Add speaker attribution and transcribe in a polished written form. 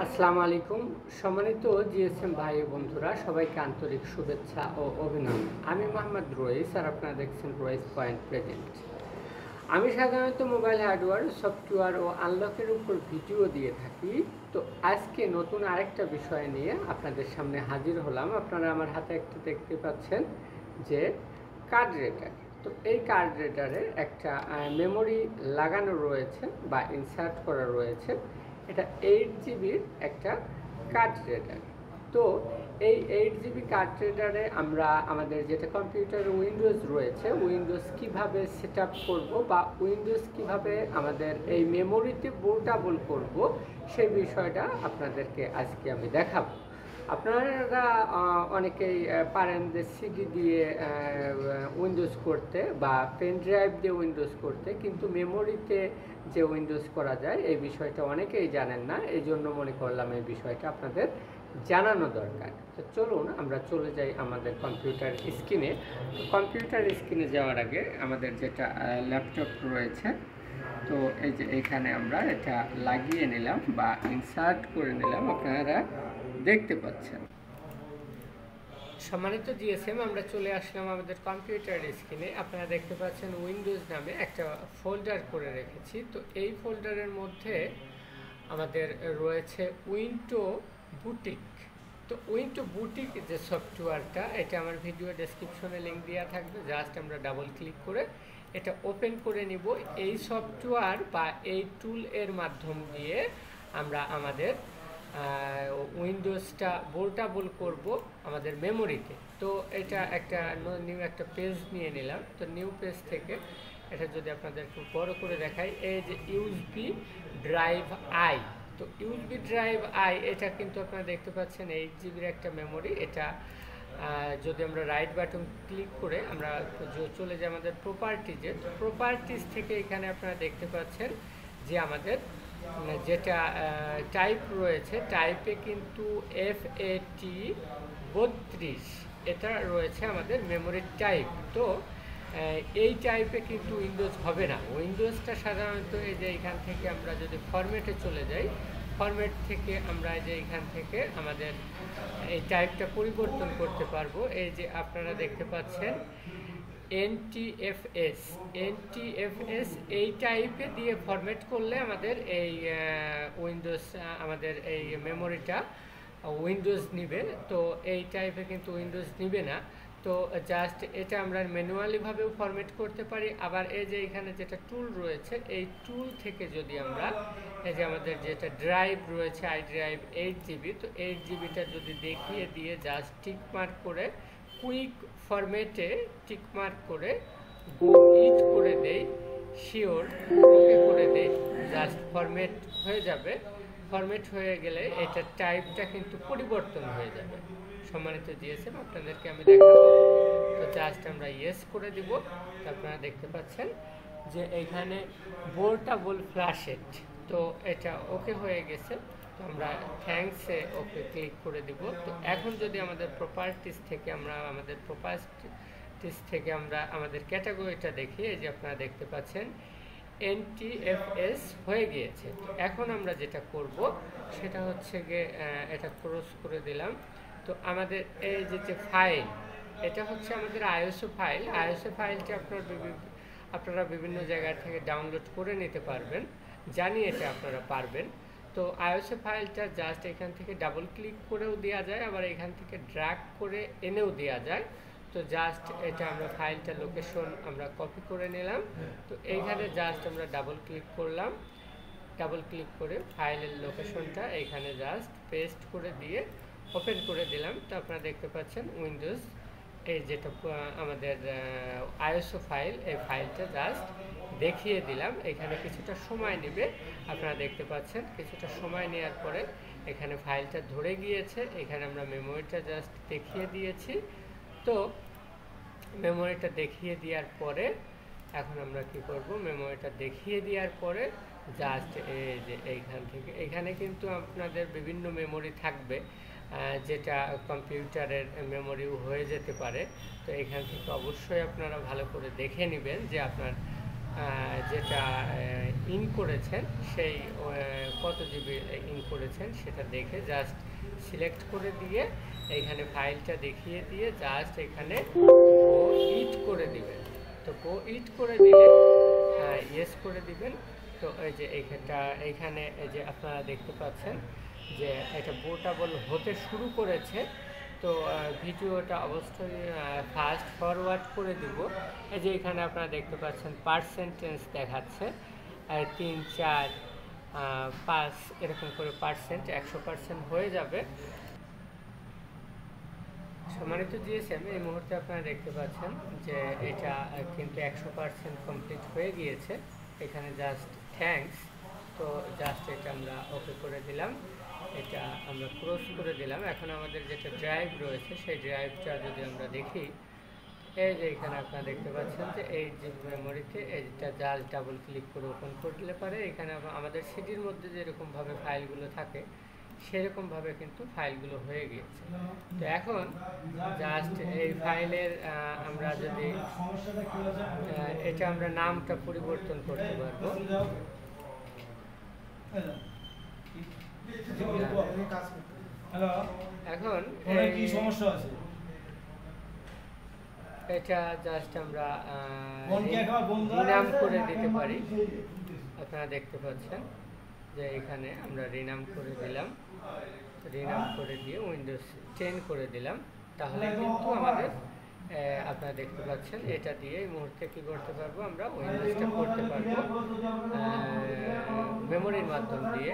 Speaker 1: আসসালামু আলাইকুম। সম্মানিত জিএসএম ভাই ও বন্ধুরা, সবাইকে আন্তরিক শুভেচ্ছা ও অভিনন্দন। আমি মোহাম্মদ রইস, আর আপনারা দেখছেন রইস পয়েন্ট প্রেজেন্ট। আমি সাধারণত মোবাইল হার্ডওয়্যার, সফটওয়্যার ও আনলকের উপর ভিডিও দিয়ে থাকি। তো আজকে নতুন আরেকটা বিষয় নিয়ে আপনাদের সামনে হাজির হলাম। আপনারা আমার হাতে একটু দেখতে পাচ্ছেন যে কার্ড রেডার। তো এই কার্ড রেডারে একটা মেমোরি লাগানো রয়েছে বা ইনসার্ট করা রয়েছে। এটা 8 জিবির একটা কার্ড রেডার। তো এই 8 জিবি কার্ড রেডারে আমরা আমাদের যেটা কম্পিউটারে উইন্ডোজ রয়েছে, উইন্ডোজ কিভাবে সেট আপ করবো বা উইন্ডোজ কিভাবে আমাদের এই মেমোরিতে বুটেবল করব, সেই বিষয়টা আপনাদেরকে আজকে আমি দেখাবো। আপনারা অনেকেই পারেন যে সিডি দিয়ে উইন্ডোজ করতে বা পেন ড্রাইভ দিয়ে উইন্ডোজ করতে, কিন্তু মেমোরিতে যে উইন্ডোজ করা যায় এই বিষয়টা অনেকেই জানেন না। এই জন্য মনে করলাম এই বিষয়টা আপনাদের জানানো দরকার। তো চলুন আমরা চলে যাই আমাদের কম্পিউটার স্ক্রিনে। কম্পিউটার স্ক্রিনে যাওয়ার আগে আমাদের যেটা ল্যাপটপ রয়েছে, তো এই যে এখানে আমরা এটা লাগিয়ে নিলাম বা ইনসার্ট করে নিলাম, আপনারা দেখতে পাচ্ছেন। সম্মানিত জিএসএম, আমরা চলে আসলাম আমাদের কম্পিউটার স্ক্রিনে। আপনারা দেখতে পাচ্ছেন উইন্ডোজ নামে একটা ফোল্ডার করে রেখেছি। তো এই ফোল্ডারের মধ্যে আমাদের রয়েছে উইন্ডো বুটিক। তো উইন্ডো বুটিক যে সফটওয়্যারটা, এটা আমার ভিডিও ডেসক্রিপশনে লিঙ্ক দেওয়া থাকবে। জাস্ট আমরা ডাবল ক্লিক করে এটা ওপেন করে নিব। এই সফটওয়্যার বা এই টুল এর মাধ্যম দিয়ে আমরা আমাদের উইন্ডোজটা বুটেবল করব আমাদের মেমোরিতে। তো এটা একটা নিউ একটা পেজ নিয়ে নিলাম। তো নিউ পেজ থেকে এটা যদি আপনাদের একটু বড় করে দেখাই, এই যে ইউএসবি ড্রাইভ আই। তো ইউএসবি ড্রাইভ আই এটা কিন্তু আপনারা দেখতে পাচ্ছেন 8 জিবির একটা মেমোরি। এটা যদি আমরা রাইট বাটন ক্লিক করে আমরা চলে যাই আমাদের প্রপার্টিজে, তো প্রপার্টিজ থেকে এখানে আপনারা দেখতে পাচ্ছেন যে আমাদের যেটা টাইপ রয়েছে, টাইপে কিন্তু FAT32 এটা রয়েছে আমাদের মেমোরির টাইপ। তো এই টাইপে কিন্তু উইন্ডোজ হবে না। উইন্ডোজটা সাধারণত এই যে এখান থেকে আমরা যদি ফরম্যাটে চলে যাই, ফরম্যাট থেকে আমরা যে এখান থেকে আমাদের এই টাইপটা পরিবর্তন করতে পারবো। এই যে আপনারা দেখতে পাচ্ছেন এনটিএফএস এই টাইপে দিয়ে ফরম্যাট করলে আমাদের এই উইন্ডোজ আমাদের এই মেমোরিটা উইন্ডোজ নিবে। তো এই টাইপে কিন্তু উইন্ডোজ নিবে না। তো জাস্ট এটা আমরা ম্যানুয়ালিভাবেও ফরম্যাট করতে পারি। আবার এই যে এখানে যেটা টুল রয়েছে, এই টুল থেকে যদি আমরা এই যে আমাদের যেটা ড্রাইভ রয়েছে আই ড্রাইভ 8 জিবি, তো 8 জিবিটা যদি দেখিয়ে দিয়ে জাস্ট টিক মার্ক করে কুইক ফরম্যাটে টিক মার্ক করে গো ইট করে দেই, শিওর ওকে করে দেই, জাস্ট ফরম্যাট হয়ে যাবে। ফরম্যাট হয়ে গেলে এটার টাইপটা কিন্তু পরিবর্তন হয়ে যাবে। সম্মানিত জিএসএম, আপনাদেরকে আমি দেখাবো। তো জাস্ট আমরা ইয়েস করে দিব। তো আপনারা দেখতে পাচ্ছেন যে এখানে বুটেবল ফ্ল্যাশেট, তো এটা ওকে হয়ে গেছে। তো আমরা থ্যাঙ্কসে ওকে ক্লিক করে দিব। তো এখন যদি আমাদের প্রপার্টিস থেকে আমরা আমাদের ক্যাটাগরিটা দেখি, এই যে আপনারা দেখতে পাচ্ছেন এনটিএফএস হয়ে গিয়েছে। এখন আমরা যেটা করব সেটা হচ্ছে গিয়ে এটা ক্রস করে দিলাম। তো আমাদের এই যে ফাইল, এটা হচ্ছে আমাদের আইএসও ফাইল। আইএসও ফাইলটা আপনারা বিভিন্ন জায়গা থেকে ডাউনলোড করে নিতে পারবেন, জানি এটা আপনারা পারবেন। তো আইএসও ফাইলটা জাস্ট এখান থেকে ডাবল ক্লিক করেও দেওয়া যায়, আবার এখান থেকে ড্র্যাগ করে এনেও দেওয়া যায়। তো জাস্ট এটা আমরা ফাইলটা লোকেশন আমরা কপি করে নিলাম। তো এইখানে জাস্ট আমরা ডাবল ক্লিক করলাম, ডাবল ক্লিক করে ফাইলের লোকেশনটা এখানে জাস্ট পেস্ট করে দিয়ে ওপেন করে দিলাম। তো আপনারা দেখতে পাচ্ছেন উইন্ডোজ এই যেটা আমাদের আইএসও ফাইল, এই ফাইলটা জাস্ট দেখিয়ে দিলাম। এখানে কিছুটা সময় নেবে, আপনারা দেখতে পাচ্ছেন কিছুটা সময় নেওয়ার পরে এখানে ফাইলটা ধরে গিয়েছে। এখানে আমরা মেমোরিটা জাস্ট দেখিয়ে দিয়েছি। তো মেমোরিটা দেখিয়ে দেওয়ার পরে এখন আমরা কি করব, মেমোরিটা দেখিয়ে দেওয়ার পরে জাস্ট এই যে এইখান থেকে এখানে কিন্তু আপনাদের বিভিন্ন মেমোরি থাকবে, যেটা কম্পিউটারের মেমোরিও হয়ে যেতে পারে। তো এখান থেকে অবশ্যই আপনারা ভালো করে দেখে নেবেন যে আপনার যেটা ইন করেছেন সেই কত জিবি ইন করেছেন সেটা দেখে জাস্ট সিলেক্ট করে দিয়ে এইখানে ফাইলটা দেখিয়ে দিয়ে জাস্ট এখানে গো ইট করে দিবেন। তো গো ইট করে দিলে ইয়েস করে দিবেন। তো এই যে এইখানে এই যে আপনারা দেখতে পাচ্ছেন যে এটা বুটেবল হতে শুরু করেছে। তো ভিডিওটা অবশ্যই ফাস্ট ফরওয়ার্ড করে দিব। এই যে এখানে আপনারা দেখতে পাচ্ছেন পার্সেন্টেজ দেখাচ্ছে 3, 4, 5 এরকম করে পার্সেন্ট, 100% হয়ে যাবে। সম্মানিত জিএসএম, এই মুহূর্তে আপনারা দেখতে পাচ্ছেন যে এটা কিন্তু 100% কমপ্লিট হয়ে গিয়েছে। এখানে জাস্ট থ্যাঙ্কস। তো জাস্ট এটা আমরা ওকে করে দিলাম, এটা আমরা ক্লোজ করে দিলাম। এখন আমাদের যেটা ড্রাইভ রয়েছে সেই ড্রাইভটা যদি আমরা দেখি, এই যে এখানে আপনারা দেখতে পাচ্ছেন যে 8 GB মেমোরিতে এইটা জাস্ট ডাবল ক্লিক করে ওপেন করে দিলে পারে এখানে আমাদের সিডির মধ্যে যেরকমভাবে ফাইলগুলো থাকে সেরকমভাবে কিন্তু ফাইলগুলো হয়ে গিয়েছে। তো এখন জাস্ট এই ফাইলের আমরা যদি এটা আমরা নামটা পরিবর্তন করতে পারবো। এখন
Speaker 2: কি সমস্যা আছে
Speaker 1: এটা জাস্ট আমরা রিনাম করে দিতে পারি। আপনারা দেখতে পাচ্ছেন যে এখানে আমরা রিনাম করে দিলাম, রিনাম করে দিয়ে উইন্ডোজ 10 করে দিলাম। তাহলে কিন্তু আমাদের আপনারা দেখতে পাচ্ছেন এটা দিয়ে এই মুহূর্তে কী করতে পারবো, আমরা উইন্ডোজটা করতে পারবো মেমোরির মাধ্যম দিয়ে।